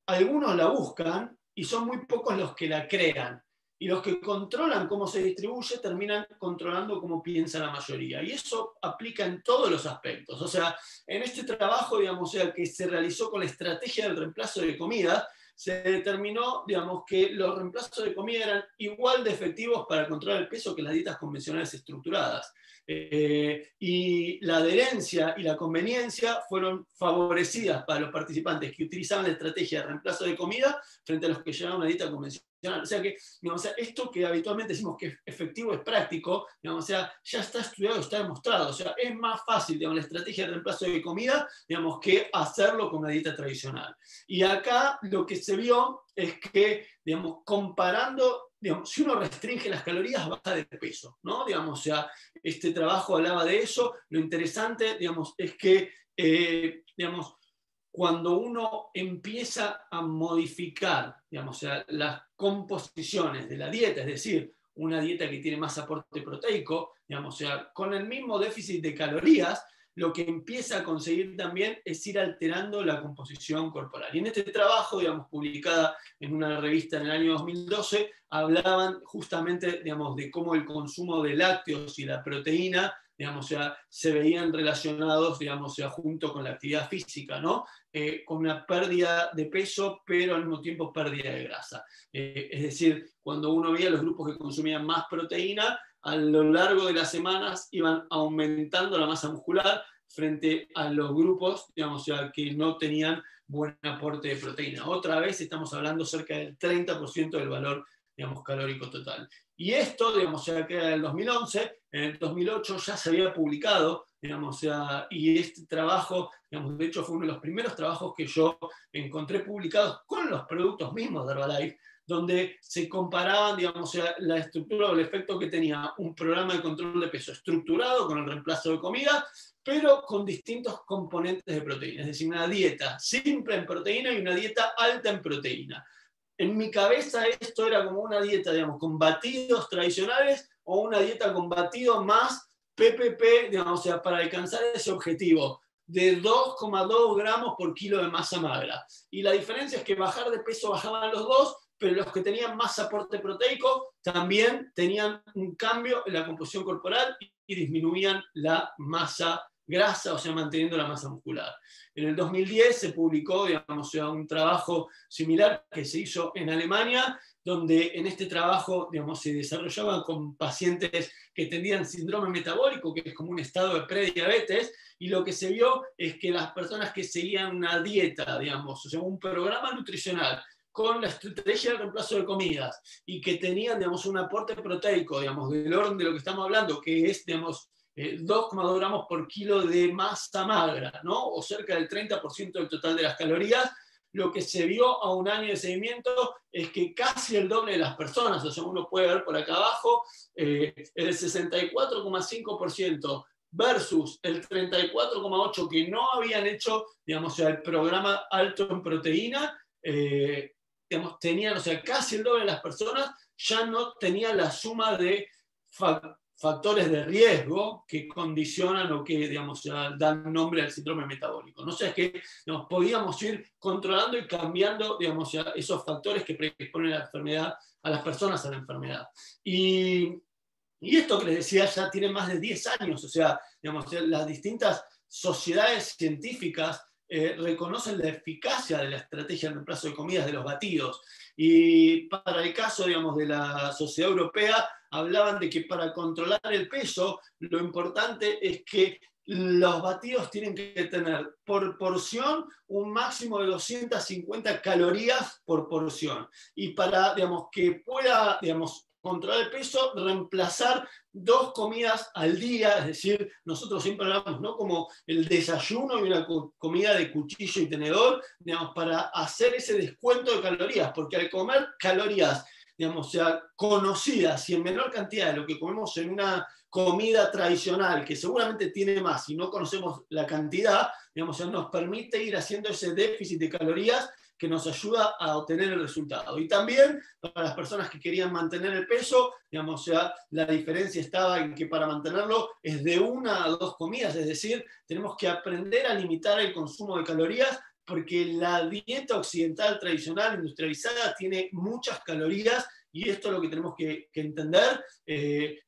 algunos la buscan y son muy pocos los que la crean. Y los que controlan cómo se distribuye terminan controlando cómo piensa la mayoría. Y eso aplica en todos los aspectos. O sea, en este trabajo, digamos, o sea, que se realizó con la estrategia del reemplazo de comida, se determinó, digamos, que los reemplazos de comida eran igual de efectivos para controlar el peso que las dietas convencionales estructuradas. Y la adherencia y la conveniencia fueron favorecidas para los participantes que utilizaban la estrategia de reemplazo de comida frente a los que llevaban una dieta convencional. O sea que, digamos, o sea, esto que habitualmente decimos que es efectivo, es práctico, digamos, o sea, ya está estudiado, está demostrado. O sea, es más fácil, digamos, la estrategia de reemplazo de comida, digamos, que hacerlo con una dieta tradicional. Y acá lo que se vio es que, digamos, comparando, digamos, si uno restringe las calorías, baja de peso, ¿no? Digamos, o sea, este trabajo hablaba de eso. Lo interesante, digamos, es que, digamos, cuando uno empieza a modificar, digamos, o sea, las composiciones de la dieta, es decir, una dieta que tiene más aporte proteico, digamos, o sea, con el mismo déficit de calorías, lo que empieza a conseguir también es ir alterando la composición corporal. Y en este trabajo, digamos, publicada en una revista en el año 2012, hablaban justamente, digamos, de cómo el consumo de lácteos y la proteína, digamos, o sea, se veían relacionados, digamos, o sea, junto con la actividad física, ¿no? Con una pérdida de peso, pero al mismo tiempo pérdida de grasa. Es decir, cuando uno veía los grupos que consumían más proteína, a lo largo de las semanas iban aumentando la masa muscular frente a los grupos, digamos, o sea, que no tenían buen aporte de proteína. Otra vez estamos hablando cerca del 30% del valor, digamos, calórico total. Y esto, digamos, o sea, que era en el 2011, en el 2008 ya se había publicado, digamos, o sea, y este trabajo, digamos, de hecho fue uno de los primeros trabajos que yo encontré publicados con los productos mismos de Herbalife, donde se comparaban, digamos, o sea, la estructura o el efecto que tenía un programa de control de peso estructurado con el reemplazo de comida, pero con distintos componentes de proteína, es decir, una dieta simple en proteína y una dieta alta en proteína. En mi cabeza esto era como una dieta, digamos, con batidos tradicionales o una dieta con batidos más PPP, digamos, o sea, para alcanzar ese objetivo de 2,2 gramos por kilo de masa magra. Y la diferencia es que bajar de peso bajaban los dos, pero los que tenían más aporte proteico también tenían un cambio en la composición corporal y disminuían la masa grasa, o sea, manteniendo la masa muscular. En el 2010 se publicó, digamos, un trabajo similar que se hizo en Alemania, donde en este trabajo, digamos, se desarrollaban con pacientes que tenían síndrome metabólico, que es como un estado de prediabetes, y lo que se vio es que las personas que seguían una dieta, digamos, o sea, un programa nutricional con la estrategia de reemplazo de comidas y que tenían, digamos, un aporte proteico, digamos, del orden de lo que estamos hablando, que es, digamos, 2,2 gramos por kilo de masa magra, ¿no? O cerca del 30% del total de las calorías. Lo que se vio a un año de seguimiento es que casi el doble de las personas, o sea, uno puede ver por acá abajo, el 64,5% versus el 34,8% que no habían hecho, digamos, o sea, el programa alto en proteína, digamos, tenían, o sea, casi el doble de las personas ya no tenían la suma de factores de riesgo que condicionan o que, digamos, dan nombre al síndrome metabólico. No sé, es que, digamos, podíamos ir controlando y cambiando, digamos, esos factores que predisponen a la enfermedad, a las personas a la enfermedad. Y esto que les decía ya tiene más de 10 años, o sea, digamos, las distintas sociedades científicas reconocen la eficacia de la estrategia de reemplazo de comidas de los batidos. Y para el caso, digamos, de la Sociedad Europea, hablaban de que para controlar el peso, lo importante es que los batidos tienen que tener por porción un máximo de 250 calorías por porción. Y para, digamos, que pueda, digamos, controlar el peso, reemplazar 2 comidas al día, es decir, nosotros siempre hablamos, ¿no?, como el desayuno y una comida de cuchillo y tenedor, digamos, para hacer ese descuento de calorías, porque al comer calorías, digamos, o sea, conocidas y en menor cantidad de lo que comemos en una comida tradicional, que seguramente tiene más y no conocemos la cantidad, digamos, o sea, nos permite ir haciendo ese déficit de calorías que nos ayuda a obtener el resultado. Y también para las personas que querían mantener el peso, digamos, o sea, la diferencia estaba en que para mantenerlo es de 1 a 2 comidas, es decir, tenemos que aprender a limitar el consumo de calorías porque la dieta occidental tradicional, industrializada, tiene muchas calorías y esto es lo que tenemos que entender.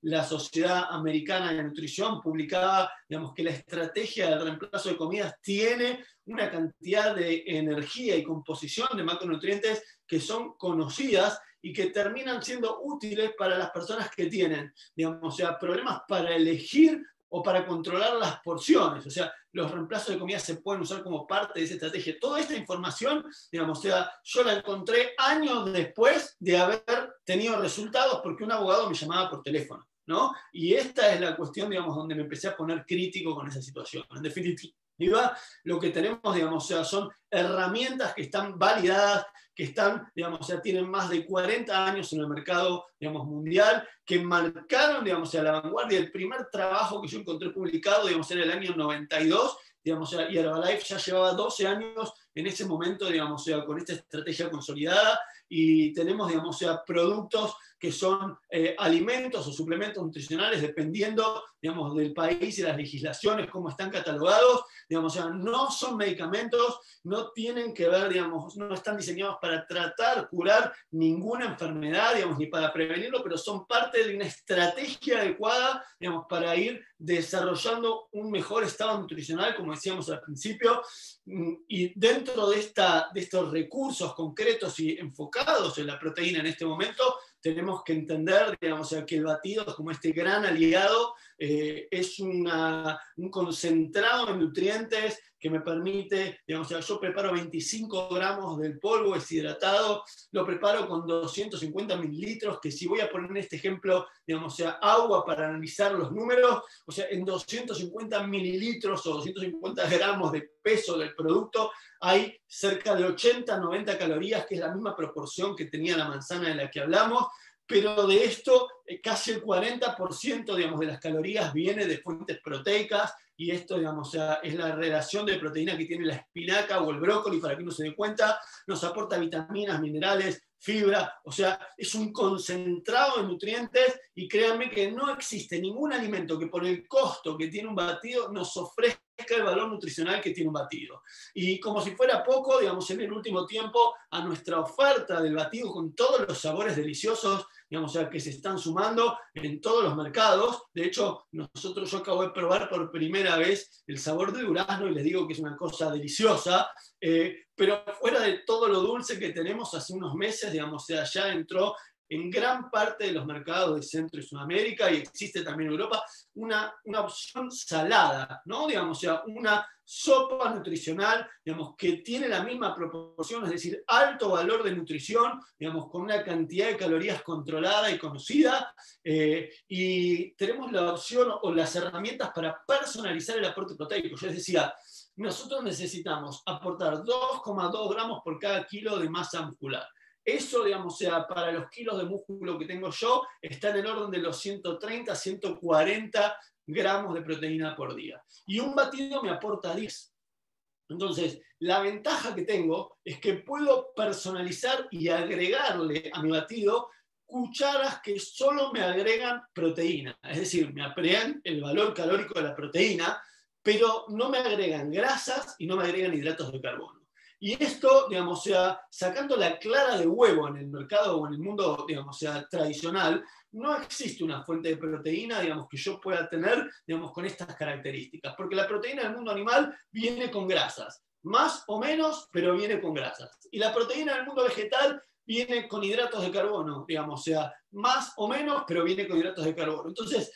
La Sociedad Americana de Nutrición publicaba, digamos, que la estrategia del reemplazo de comidas tiene una cantidad de energía y composición de macronutrientes que son conocidas y que terminan siendo útiles para las personas que tienen, digamos, o sea, problemas para elegir o para controlar las porciones. O sea, los reemplazos de comida se pueden usar como parte de esa estrategia. Toda esta información, digamos, o sea, yo la encontré años después de haber tenido resultados porque un abogado me llamaba por teléfono, ¿no? Y esta es la cuestión, digamos, donde me empecé a poner crítico con esa situación. En definitiva, lo que tenemos, digamos, o sea, son herramientas que están validadas, que están, digamos, o sea, tienen más de 40 años en el mercado, digamos, mundial, que marcaron, digamos, o sea, la vanguardia. El primer trabajo que yo encontré publicado, digamos, era el año 92, digamos, o sea, y Herbalife ya llevaba 12 años en ese momento, digamos, o sea, con esta estrategia consolidada, y tenemos, digamos, o sea, productos que son alimentos o suplementos nutricionales, dependiendo, digamos, del país y las legislaciones, cómo están catalogados, digamos, o sea, no son medicamentos, no tienen que ver, digamos, no están diseñados para tratar, curar ninguna enfermedad, digamos, ni para prevenirlo, pero son parte de una estrategia adecuada, digamos, para ir desarrollando un mejor estado nutricional, como decíamos al principio, y dentro de estos recursos concretos y enfocados en la proteína en este momento, tenemos que entender, digamos, que el batido, como este gran aliado, es un concentrado de nutrientes que me permite, digamos, yo preparo 25 gramos del polvo deshidratado, lo preparo con 250 mililitros, que si voy a poner en este ejemplo, digamos, agua para analizar los números, o sea, en 250 mililitros o 250 gramos de peso del producto, hay cerca de 80-90 calorías, que es la misma proporción que tenía la manzana de la que hablamos, pero de esto casi el 40%, digamos, de las calorías viene de fuentes proteicas, y esto, digamos, o sea, es la relación de proteína que tiene la espinaca o el brócoli, para que uno se dé cuenta, nos aporta vitaminas, minerales, fibra, o sea, es un concentrado de nutrientes, y créanme que no existe ningún alimento que por el costo que tiene un batido nos ofrezca el valor nutricional que tiene un batido. Y como si fuera poco, digamos, en el último tiempo, a nuestra oferta del batido con todos los sabores deliciosos, digamos, o sea, que se están sumando en todos los mercados. De hecho, yo acabo de probar por primera vez el sabor de durazno y les digo que es una cosa deliciosa, pero fuera de todo lo dulce que tenemos hace unos meses, digamos, o sea, ya entró en gran parte de los mercados de Centro y Sudamérica, y existe también en Europa, una opción salada, ¿no? Digamos, o sea, una sopa nutricional, digamos, que tiene la misma proporción, es decir, alto valor de nutrición, digamos, con una cantidad de calorías controlada y conocida, y tenemos la opción o las herramientas para personalizar el aporte proteico. Yo les decía, nosotros necesitamos aportar 2,2 gramos por cada kilo de masa muscular. Eso, digamos, o sea, para los kilos de músculo que tengo yo, está en el orden de los 130, 140 gramos de proteína por día. Y un batido me aporta 10. Entonces, la ventaja que tengo es que puedo personalizar y agregarle a mi batido cucharas que solo me agregan proteína. Es decir, me agregan el valor calórico de la proteína, pero no me agregan grasas y no me agregan hidratos de carbono. Y esto, digamos, o sea, sacando la clara de huevo en el mercado o en el mundo, digamos, o sea, tradicional, no existe una fuente de proteína, digamos, que yo pueda tener, digamos, con estas características, porque la proteína del mundo animal viene con grasas, más o menos, pero viene con grasas. Y la proteína del mundo vegetal viene con hidratos de carbono, digamos, o sea, más o menos, pero viene con hidratos de carbono. Entonces,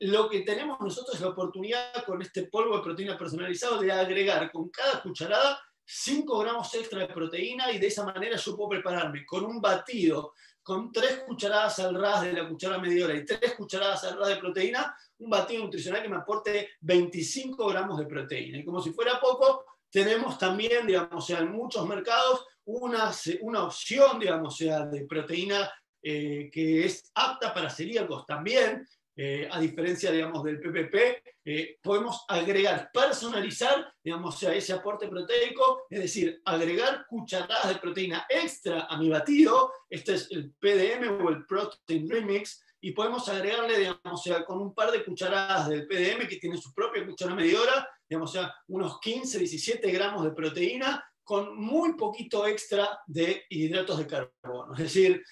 lo que tenemos nosotros es la oportunidad con este polvo de proteína personalizado de agregar con cada cucharada 5 gramos extra de proteína, y de esa manera yo puedo prepararme con un batido, con 3 cucharadas al ras de la cuchara medidora y 3 cucharadas al ras de proteína, un batido nutricional que me aporte 25 gramos de proteína. Y como si fuera poco, tenemos también, digamos, o sea, en muchos mercados una opción, digamos, o sea, de proteína que es apta para celíacos también. A diferencia, digamos, del PPP, podemos agregar, personalizar, digamos, o sea, ese aporte proteico, es decir, agregar cucharadas de proteína extra a mi batido. Este es el PDM o el Protein Remix, y podemos agregarle, digamos, o sea, con un par de cucharadas del PDM, que tiene su propia cuchara medidora, digamos, o sea, unos 15-17 gramos de proteína, con muy poquito extra de hidratos de carbono. Es decir,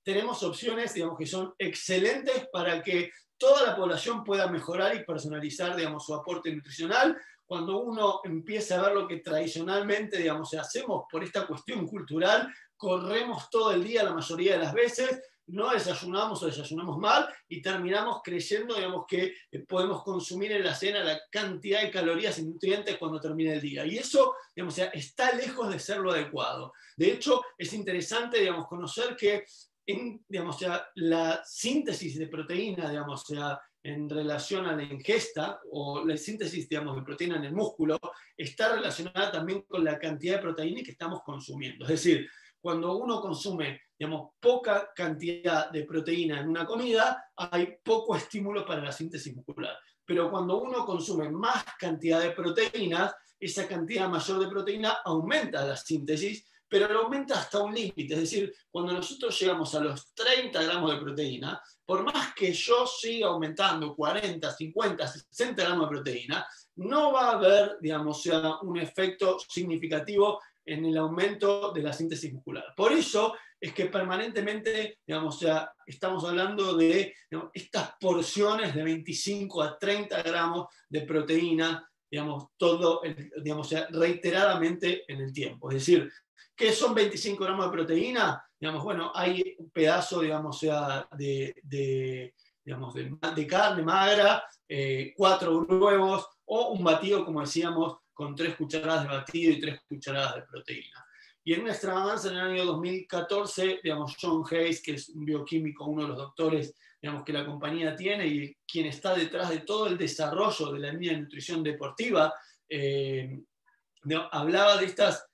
tenemos opciones, digamos, que son excelentes para que toda la población pueda mejorar y personalizar, digamos, su aporte nutricional. Cuando uno empieza a ver lo que tradicionalmente, digamos, hacemos por esta cuestión cultural, corremos todo el día la mayoría de las veces, no desayunamos o desayunamos mal y terminamos creyendo, digamos, que podemos consumir en la cena la cantidad de calorías y nutrientes cuando termine el día. Y eso, digamos, está lejos de ser lo adecuado. De hecho, es interesante, digamos, conocer que digamos, la síntesis de proteína, digamos, en relación a la ingesta o la síntesis, digamos, de proteína en el músculo, está relacionada también con la cantidad de proteína que estamos consumiendo. Es decir, cuando uno consume, digamos, poca cantidad de proteína en una comida, hay poco estímulo para la síntesis muscular. Pero cuando uno consume más cantidad de proteínas, esa cantidad mayor de proteína aumenta la síntesis, pero lo aumenta hasta un límite. Es decir, cuando nosotros llegamos a los 30 gramos de proteína, por más que yo siga aumentando 40, 50, 60 gramos de proteína, no va a haber, digamos, un efecto significativo en el aumento de la síntesis muscular. Por eso es que permanentemente, digamos, estamos hablando de, digamos, estas porciones de 25 a 30 gramos de proteína, digamos, todo, digamos, reiteradamente en el tiempo. Es decir, ¿qué son 25 gramos de proteína? Digamos, bueno, hay un pedazo, digamos, de carne magra, 4 huevos o un batido, como decíamos, con 3 cucharadas de batido y 3 cucharadas de proteína. Y en una extravaganza en el año 2014, digamos, John Hayes, que es un bioquímico, uno de los doctores, digamos, que la compañía tiene y quien está detrás de todo el desarrollo de la línea de nutrición deportiva, hablaba de estas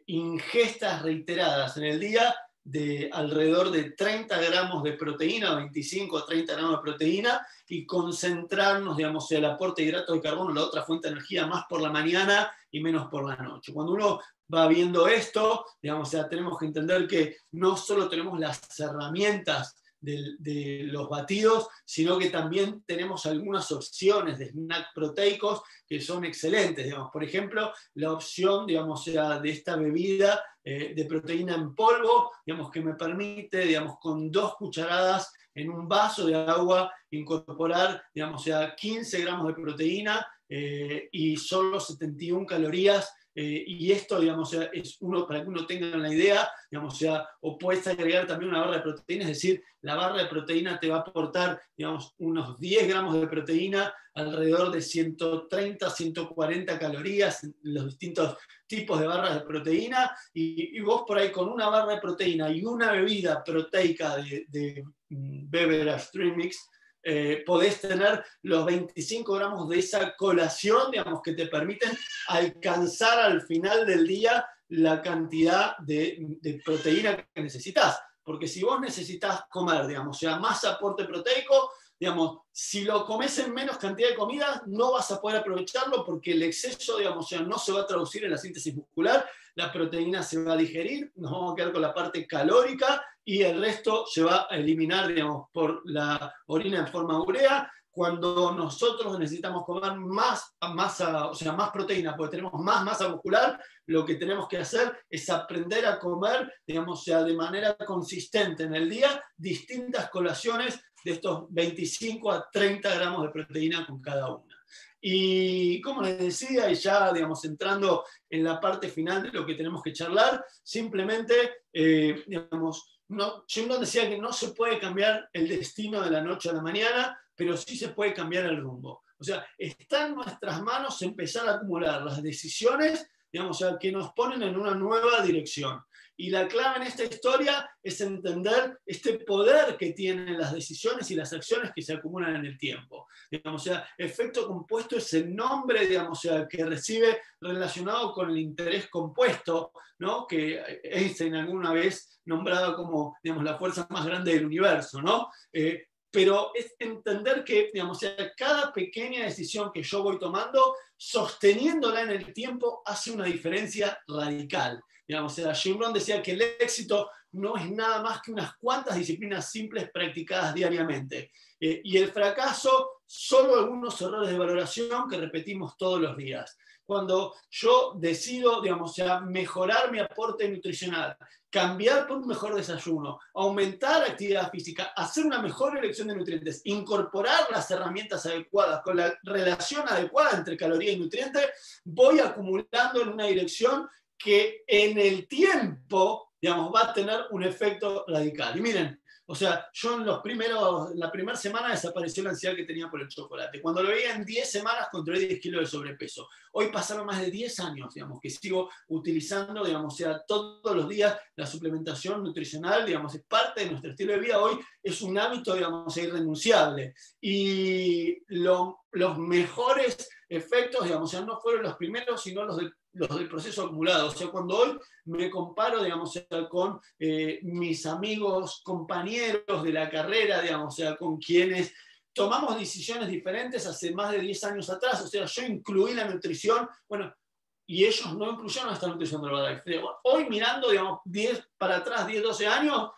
ingestas reiteradas en el día de alrededor de 30 gramos de proteína, 25 a 30 gramos de proteína, y concentrarnos, digamos, el aporte de hidratos de carbono, la otra fuente de energía, más por la mañana y menos por la noche. Cuando uno va viendo esto, digamos, tenemos que entender que no solo tenemos las herramientas de los batidos, sino que también tenemos algunas opciones de snack proteicos que son excelentes. Digamos, por ejemplo, la opción, digamos, de esta bebida de proteína en polvo, digamos, que me permite, digamos, con 2 cucharadas en un vaso de agua incorporar, digamos, 15 gramos de proteína y solo 71 calorías. Y esto, digamos, es uno, para que uno tenga una idea, digamos, o puedes agregar también una barra de proteína, es decir, la barra de proteína te va a aportar, digamos, unos 10 gramos de proteína, alrededor de 130, 140 calorías, los distintos tipos de barras de proteína, y vos por ahí con una barra de proteína y una bebida proteica de Beverage Dream Mix, podés tener los 25 gramos de esa colación, digamos, que te permiten alcanzar al final del día la cantidad de proteína que necesitas. Porque si vos necesitas comer, digamos, más aporte proteico, digamos, si lo comes en menos cantidad de comida, no vas a poder aprovecharlo porque el exceso, digamos, no se va a traducir en la síntesis muscular, la proteína se va a digerir, nos vamos a quedar con la parte calórica y el resto se va a eliminar, digamos, por la orina en forma urea. Cuando nosotros necesitamos comer más masa, o sea, más proteína, porque tenemos más masa muscular, lo que tenemos que hacer es aprender a comer, digamos, de manera consistente en el día, distintas colaciones de estos 25 a 30 gramos de proteína con cada una. Y como les decía, y ya, digamos, entrando en la parte final de lo que tenemos que charlar, simplemente, digamos, Jim Rohn decía que no se puede cambiar el destino de la noche a la mañana, pero sí se puede cambiar el rumbo. O sea, está en nuestras manos empezar a acumular las decisiones, digamos, que nos ponen en una nueva dirección. Y la clave en esta historia es entender este poder que tienen las decisiones y las acciones que se acumulan en el tiempo. Digamos, efecto compuesto es el nombre, digamos, que recibe relacionado con el interés compuesto, ¿no? Que Einstein alguna vez nombrado como, digamos, la fuerza más grande del universo, ¿no? Pero es entender que, digamos, cada pequeña decisión que yo voy tomando, sosteniéndola en el tiempo, hace una diferencia radical. Digamos, Jim Rohn decía que el éxito no es nada más que unas cuantas disciplinas simples practicadas diariamente. Y el fracaso, solo algunos errores de valoración que repetimos todos los días. cuando yo decido, digamos, o sea, mejorar mi aporte nutricional, cambiar por un mejor desayuno, aumentar la actividad física, hacer una mejor elección de nutrientes, incorporar las herramientas adecuadas con la relación adecuada entre caloría y nutriente, voy acumulando en una dirección que en el tiempo, digamos, va a tener un efecto radical. Y miren, o sea, yo en la primera semana desapareció la ansiedad que tenía por el chocolate. Cuando lo veía en 10 semanas controlé 10 kilos de sobrepeso. Hoy pasaron más de 10 años, digamos, que sigo utilizando, digamos, o sea, todos los días la suplementación nutricional, digamos, es parte de nuestro estilo de vida. Hoy es un hábito, digamos, irrenunciable. Y los mejores efectos, digamos, o sea, no fueron los primeros, sino los del proceso acumulado. O sea, cuando hoy me comparo, digamos, o sea, con mis amigos, compañeros de la carrera, digamos, o sea, con quienes tomamos decisiones diferentes hace más de 10 años atrás. O sea, yo incluí la nutrición, bueno, y ellos no incluyeron esta nutrición de Herbalife. Hoy mirando, digamos, 10 para atrás, 10, 12 años,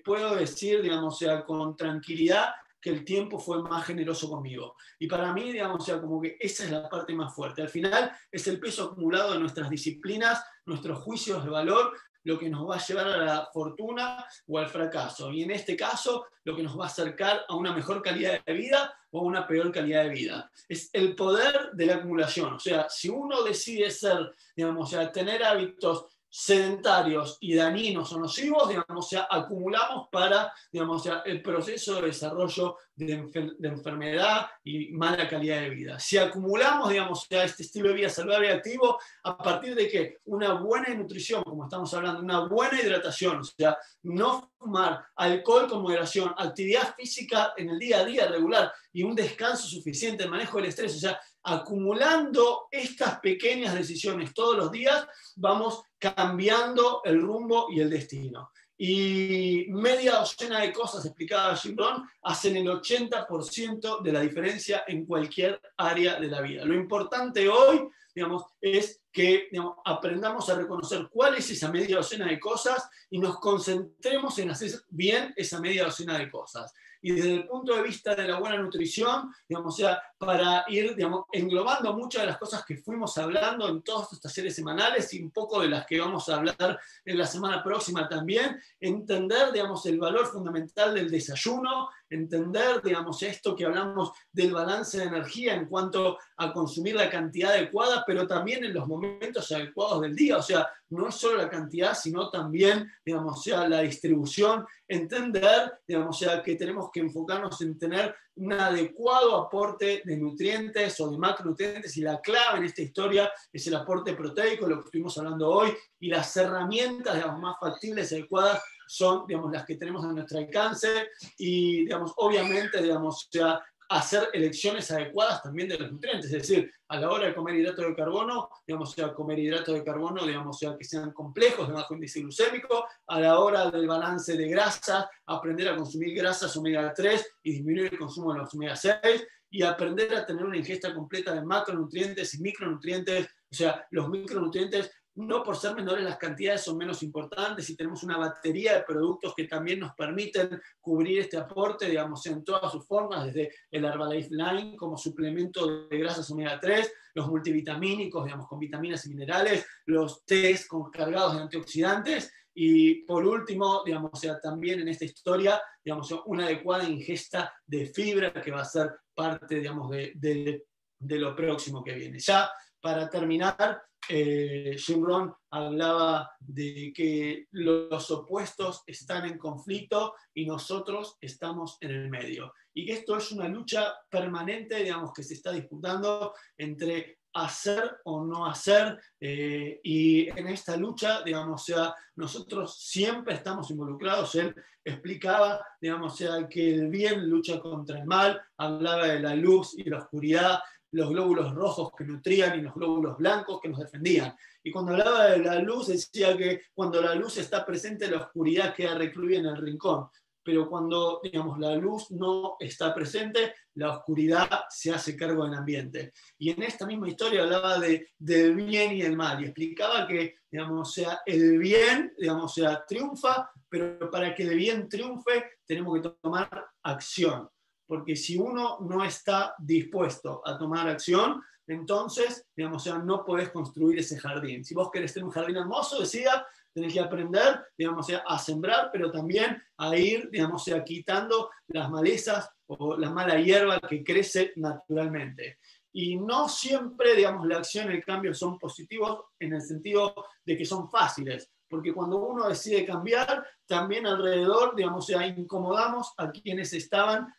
puedo decir, digamos, o sea, con tranquilidad, que el tiempo fue más generoso conmigo. Y para mí, digamos, o sea, como que esa es la parte más fuerte. Al final es el peso acumulado de nuestras disciplinas, nuestros juicios de valor, lo que nos va a llevar a la fortuna o al fracaso. Y en este caso, lo que nos va a acercar a una mejor calidad de vida o a una peor calidad de vida. Es el poder de la acumulación. O sea, si uno decide ser, digamos, o sea, tener hábitos sedentarios y dañinos o nocivos, digamos, o sea, acumulamos para, digamos, o sea, el proceso de desarrollo de enfermedad y mala calidad de vida. Si acumulamos, digamos, o sea, este estilo de vida saludable y activo, ¿a partir de qué? Una buena nutrición, como estamos hablando, una buena hidratación, o sea, no fumar, alcohol con moderación, actividad física en el día a día regular y un descanso suficiente, el manejo del estrés, o sea, acumulando estas pequeñas decisiones todos los días, vamos cambiando el rumbo y el destino. Y media docena de cosas explicadas Jim Rohn hacen el 80% de la diferencia en cualquier área de la vida. Lo importante hoy, digamos, es que, digamos, aprendamos a reconocer cuál es esa media docena de cosas y nos concentremos en hacer bien esa media docena de cosas. Y desde el punto de vista de la buena nutrición, digamos, o sea, para ir, digamos, englobando muchas de las cosas que fuimos hablando en todos estos talleres semanales y un poco de las que vamos a hablar en la semana próxima también, entender, digamos, el valor fundamental del desayuno, entender, digamos, esto que hablamos del balance de energía en cuanto a consumir la cantidad adecuada, pero también en los momentos adecuados del día. O sea, no es solo la cantidad, sino también, digamos, o sea, la distribución, entender, digamos, o sea, que tenemos que enfocarnos en tener un adecuado aporte de nutrientes o de macronutrientes, y la clave en esta historia es el aporte proteico, lo que estuvimos hablando hoy, y las herramientas, digamos, más factibles y adecuadas son, digamos, las que tenemos a nuestro alcance, y, digamos, obviamente, digamos, o sea, hacer elecciones adecuadas también de los nutrientes, es decir, a la hora de comer hidratos de carbono, digamos, o sea, comer hidratos de carbono, digamos, o sea, que sean complejos, de bajo índice glucémico, a la hora del balance de grasas, aprender a consumir grasas omega 3 y disminuir el consumo de los omega 6, y aprender a tener una ingesta completa de macronutrientes y micronutrientes. O sea, los micronutrientes, no por ser menores las cantidades, son menos importantes, y tenemos una batería de productos que también nos permiten cubrir este aporte, digamos, en todas sus formas, desde el Herbalife Line como suplemento de grasas omega 3, los multivitamínicos, digamos, con vitaminas y minerales, los tés cargados de antioxidantes, y por último, digamos, o sea, también en esta historia, digamos, una adecuada ingesta de fibra que va a ser parte, digamos, de lo próximo que viene. Ya para terminar, Jim Rohn hablaba de que los opuestos están en conflicto y nosotros estamos en el medio, y que esto es una lucha permanente, digamos, que se está disputando entre hacer o no hacer, y en esta lucha, digamos, o sea, nosotros siempre estamos involucrados. Él explicaba, digamos, o sea, que el bien lucha contra el mal, hablaba de la luz y la oscuridad, los glóbulos rojos que nutrían y los glóbulos blancos que nos defendían. Y cuando hablaba de la luz, decía que cuando la luz está presente, la oscuridad queda recluida en el rincón. Pero cuando, digamos, la luz no está presente, la oscuridad se hace cargo del ambiente. Y en esta misma historia hablaba del bien y del mal, y explicaba que, digamos, o sea, el bien, digamos, o sea, triunfa, pero para que el bien triunfe tenemos que tomar acción. porque si uno no está dispuesto a tomar acción, entonces, digamos, o sea, no podés construir ese jardín. Si vos querés tener un jardín hermoso, decía, tenés que aprender, digamos, o sea, a sembrar, pero también a ir, digamos, o sea, quitando las malezas o la mala hierba que crece naturalmente. Y no siempre, digamos, la acción y el cambio son positivos en el sentido de que son fáciles, porque cuando uno decide cambiar, también alrededor, digamos, o sea, incomodamos a quienes estaban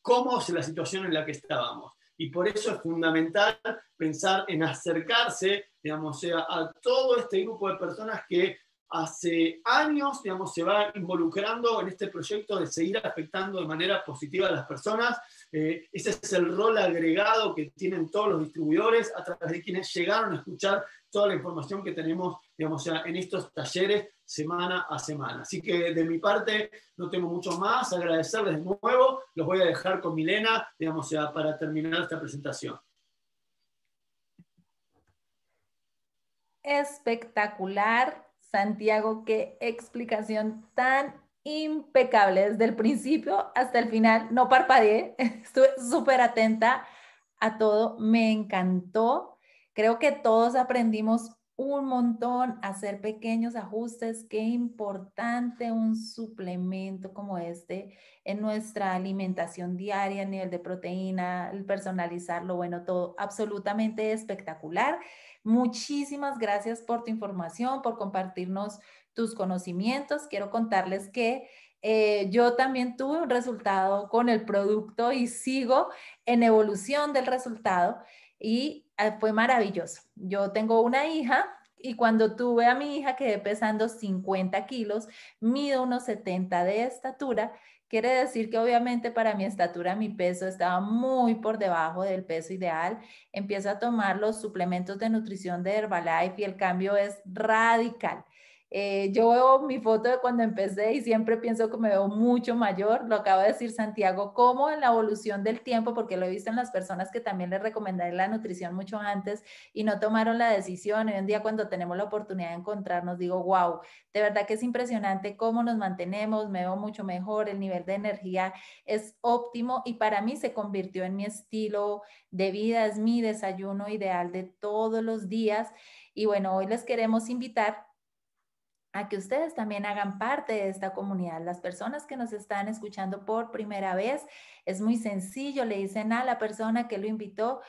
cómodos en la situación en la que estábamos. Y por eso es fundamental pensar en acercarse, digamos, o sea, a todo este grupo de personas que hace años, digamos, se va involucrando en este proyecto de seguir afectando de manera positiva a las personas. Ese es el rol agregado que tienen todos los distribuidores a través de quienes llegaron a escuchar toda la información que tenemos, digamos, en estos talleres semana a semana. Así que de mi parte no tengo mucho más, agradecerles de nuevo, los voy a dejar con Milena, digamos, para terminar esta presentación. Espectacular, Santiago, qué explicación tan impecable desde el principio hasta el final. No parpadeé, estuve súper atenta a todo, me encantó. Creo que todos aprendimos un montón a hacer pequeños ajustes. Qué importante un suplemento como este en nuestra alimentación diaria, a nivel de proteína, el personalizarlo, bueno, todo absolutamente espectacular. Muchísimas gracias por tu información, por compartirnos tus conocimientos. Quiero contarles que yo también tuve un resultado con el producto y sigo en evolución del resultado y fue maravilloso. Yo tengo una hija y cuando tuve a mi hija quedé pesando 50 kilos, mido unos 70 de estatura. Quiere decir que obviamente para mi estatura mi peso estaba muy por debajo del peso ideal. Empiezo a tomar los suplementos de nutrición de Herbalife y el cambio es radical. Yo veo mi foto de cuando empecé y siempre pienso que me veo mucho mayor. Lo acaba de decir Santiago, como en la evolución del tiempo, porque lo he visto en las personas que también les recomendé la nutrición mucho antes y no tomaron la decisión. Hoy en día cuando tenemos la oportunidad de encontrarnos, digo, wow, de verdad que es impresionante cómo nos mantenemos, me veo mucho mejor, el nivel de energía es óptimo y para mí se convirtió en mi estilo de vida, es mi desayuno ideal de todos los días. Y bueno, hoy les queremos invitar a que ustedes también hagan parte de esta comunidad. Las personas que nos están escuchando por primera vez, es muy sencillo, le dicen a la persona que lo invitó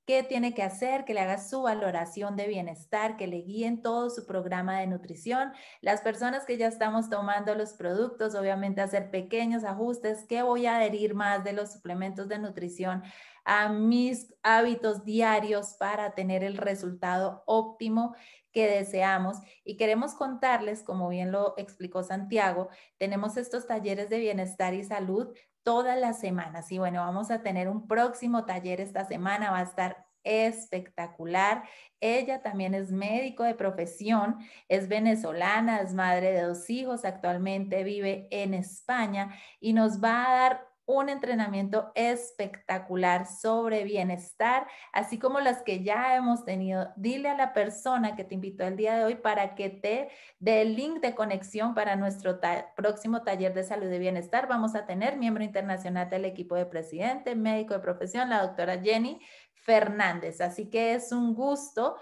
qué tiene que hacer, que le haga su valoración de bienestar, que le guíen todo su programa de nutrición. Las personas que ya estamos tomando los productos, obviamente hacer pequeños ajustes, que voy a adherir más de los suplementos de nutrición a mis hábitos diarios para tener el resultado óptimo que deseamos. Y queremos contarles, como bien lo explicó Santiago, tenemos estos talleres de bienestar y salud todas las semanas. Y bueno, vamos a tener un próximo taller esta semana, va a estar espectacular. Ella también es médico de profesión, es venezolana, es madre de 2 hijos, actualmente vive en España y nos va a dar un entrenamiento espectacular sobre bienestar, así como las que ya hemos tenido. Dile a la persona que te invitó el día de hoy para que te dé el link de conexión para nuestro próximo taller de salud y bienestar. Vamos a tener miembro internacional del equipo de presidente, médico de profesión, la doctora Jenny Fernández. Así que es un gusto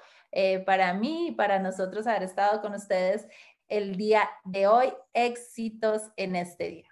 para mí y para nosotros haber estado con ustedes el día de hoy. Éxitos en este día.